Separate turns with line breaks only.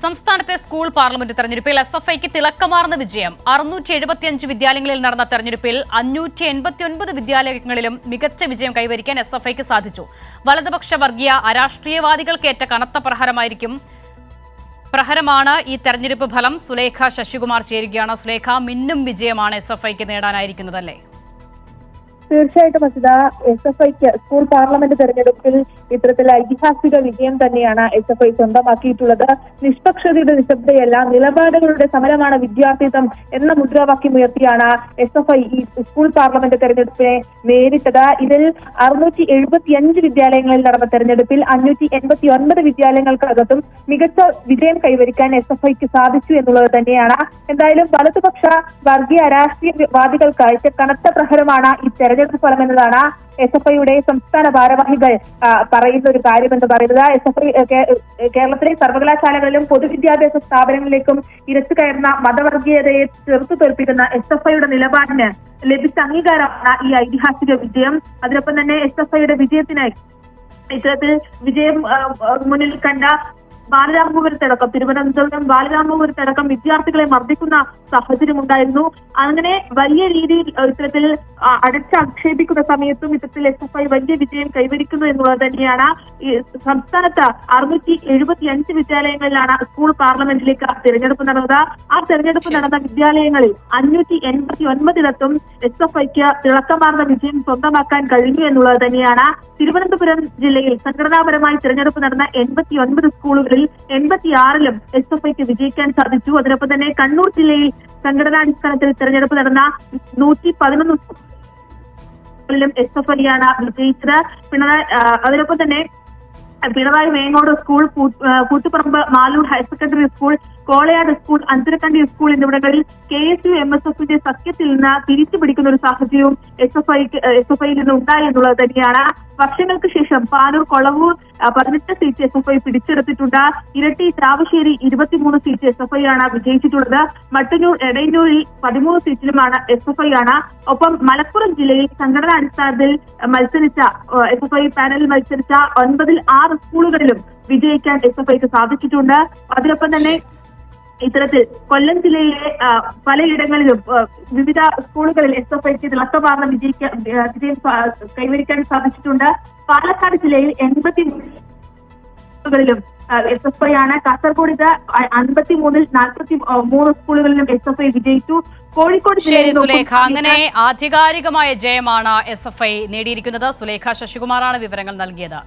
സംസ്ഥാനത്തെ school parliament തെരഞ്ഞെടുപ്പിൽ എസ്എഫ്ഐക്ക് തിളക്കമാർന്ന വിജയം. 675 വിദ്യാലയങ്ങളിൽ നടന്ന തെരഞ്ഞെടുപ്പിൽ 589 വിദ്യാലയങ്ങളിലും മികച്ച വിജയം കൈവരിക്കാൻ എസ്എഫ്ഐക്ക് സാധിച്ചു. വലതുപക്ഷ വർഗീയ അരാഷ്ട്രീയവാദികൾക്കേറ്റ കനത്ത പ്രഹരമാണ് ഈ തെരഞ്ഞെടുപ്പ് ഫലം. സുലേഖ ശശികുമാർ ചേരുകയാണ്. സുലേഖ, മിന്നും വിജയമാണ് എസ്എഫ്ഐക്ക് നേടാനായിരിക്കുന്നതല്ലേ?
തീർച്ചയായിട്ടും അസിത, എസ്എഫ്ഐക്ക് സ്കൂൾ പാർലമെന്റ് തെരഞ്ഞെടുപ്പിൽ ഇത്തരത്തിൽ ഐതിഹാസിക വിജയം തന്നെയാണ് എസ്എഫ്ഐ സ്വന്തമാക്കിയിട്ടുള്ളത്. നിഷ്പക്ഷതയുടെ നിശബ്ദയല്ല, നിലപാടുകളുടെ സമരമാണ് വിദ്യാർത്ഥിത്വം എന്ന മുദ്രാവാക്യം ഉയർത്തിയാണ് എസ്എഫ്ഐ ഈ സ്കൂൾ പാർലമെന്റ് തെരഞ്ഞെടുപ്പിനെ നേരിട്ടത്. ഇതിൽ 675 വിദ്യാലയങ്ങളിൽ നടന്ന തെരഞ്ഞെടുപ്പിൽ 589 വിദ്യാലയങ്ങൾക്കകത്തും മികച്ച വിജയം കൈവരിക്കാൻ എസ്എഫ്ഐക്ക് സാധിച്ചു എന്നുള്ളത് തന്നെയാണ്. എന്തായാലും വലതുപക്ഷ വർഗീയ രാഷ്ട്രീയവാദികൾക്ക് കനത്ത പ്രഹരമാണ് ഈ തെരഞ്ഞെടുപ്പ് ഫലം എന്നതാണ് എസ്എഫ്ഐയുടെ സംസ്ഥാന ഭാരവാഹികൾ പറയുന്ന ഒരു കാര്യം എന്ന് പറയുന്നത്. എസ്എഫ്ഐ കേരളത്തിലെ സർവകലാശാലകളിലും പൊതുവിദ്യാഭ്യാസ സ്ഥാപനങ്ങളിലേക്കും ഇരച്ചു കയറുന്ന മതവർഗീയതയെ ചെറുത്തു തോൽപ്പിക്കുന്ന എസ്എഫ്ഐയുടെ നിലപാടിന് ലഭിച്ച അംഗീകാരമാണ് ഈ ഐതിഹാസിക വിജയം. അതിനൊപ്പം തന്നെ എസ്എഫ്ഐയുടെ വിജയത്തിനായി ഇത്തരത്തിൽ വിജയം മുന്നിൽ കണ്ട ബാലരാമപുരത്തടക്കം തിരുവനന്തപുരം ബാലരാമപുരത്തടക്കം വിദ്യാർത്ഥികളെ മർദ്ദിക്കുന്ന സാഹചര്യം ഉണ്ടായിരുന്നു. അങ്ങനെ വലിയ രീതിയിൽ ഇത്തരത്തിൽ അടച്ചാക്ഷേപിക്കുന്ന സമയത്തും ഇത്തരത്തിൽ എസ്എഫ്ഐ വലിയ വിജയം കൈവരിക്കുന്നു എന്നുള്ളത് തന്നെയാണ്. ഈ സംസ്ഥാനത്ത് 675 വിദ്യാലയങ്ങളിലാണ് സ്കൂൾ പാർലമെന്റിലേക്ക് തിരഞ്ഞെടുപ്പ് നടന്നത്. ആ തെരഞ്ഞെടുപ്പ് നടന്ന വിദ്യാലയങ്ങളിൽ 589 എസ്എഫ്ഐക്ക് തിളക്കമാർന്ന വിജയം സ്വന്തമാക്കാൻ കഴിഞ്ഞു എന്നുള്ളത് തന്നെയാണ്. തിരുവനന്തപുരം ജില്ലയിൽ സംഘടനാപരമായി തിരഞ്ഞെടുപ്പ് നടന്ന 89 സ്കൂളുകളിൽ 86ലും എസ്എഫ്ഐക്ക് വിജയിക്കാൻ സാധിച്ചു. അതിനൊപ്പം തന്നെ കണ്ണൂർ ജില്ലയിൽ സംഘടനാടിസ്ഥാനത്തിൽ തിരഞ്ഞെടുപ്പ് നടന്ന 111 സ്കൂളിലും എസ്എഫ്ഐയാണ് വിജയിച്ചത്. അതിനൊപ്പം തന്നെ Pinarayi Vengode school, Kuthuparamba Maloor higher secondary school, Kolayad school, Anjarakandi school എന്നിവിടങ്ങളിൽ KSU MSFന്റെ സഖ്യത്തിൽ നിന്ന് തിരിച്ചു പിടിക്കുന്ന ഒരു സാഹചര്യവും എസ്എഫ്ഐയിൽ നിന്ന് ഉണ്ടായി എന്നുള്ളത് തന്നെയാണ്. വർഷങ്ങൾക്ക് ശേഷം പാനൂർ, കൊളവൂർ 18 സീറ്റ് എസ്എഫ്ഐ പിടിച്ചെടുത്തിട്ടുണ്ട്. ഇരട്ടി, ചാവശ്ശേരി 23 സീറ്റ് എസ്എഫ്ഐ ആണ് വിജയിച്ചിട്ടുള്ളത്. മട്ടന്നൂർ, എടയന്നൂരിൽ 13 സീറ്റിലുമാണ് എസ്എഫ്ഐ ആണ്. ഒപ്പം മലപ്പുറം ജില്ലയിൽ സംഘടനാടിസ്ഥാനത്തിൽ മത്സരിച്ച എസ്എഫ്ഐ പാനലിൽ മത്സരിച്ച 9ൽ 6 സ്കൂളുകളിലും വിജയിക്കാൻ എസ്എഫ്ഐക്ക് സാധിച്ചിട്ടുണ്ട്. അതിനൊപ്പം തന്നെ ഇത്തരത്തിൽ കൊല്ലം ജില്ലയിലെ പലയിടങ്ങളിലും വിവിധ സ്കൂളുകളിൽ എസ്എഫ്ഐക്ക് തിളക്കമാർന്ന വിജയം കൈവരിക്കാൻ സാധിച്ചിട്ടുണ്ട്. പാലക്കാട് ജില്ലയിൽ 83 സ്കൂളുകളിലും എസ്എഫ്ഐ ആണ്. കാസർഗോഡ് 53ൽ 43 സ്കൂളുകളിലും എസ്എഫ്ഐ വിജയിച്ചു. കോഴിക്കോട് ജില്ലയിൽ
സുലേഖ, അങ്ങനെ ആധികാരികമായ ജയമാണ് എസ്എഫ്ഐ നേടിയിരിക്കുന്നത്. സുലേഖ ശശികുമാറാണ് വിവരങ്ങൾ നൽകിയത്.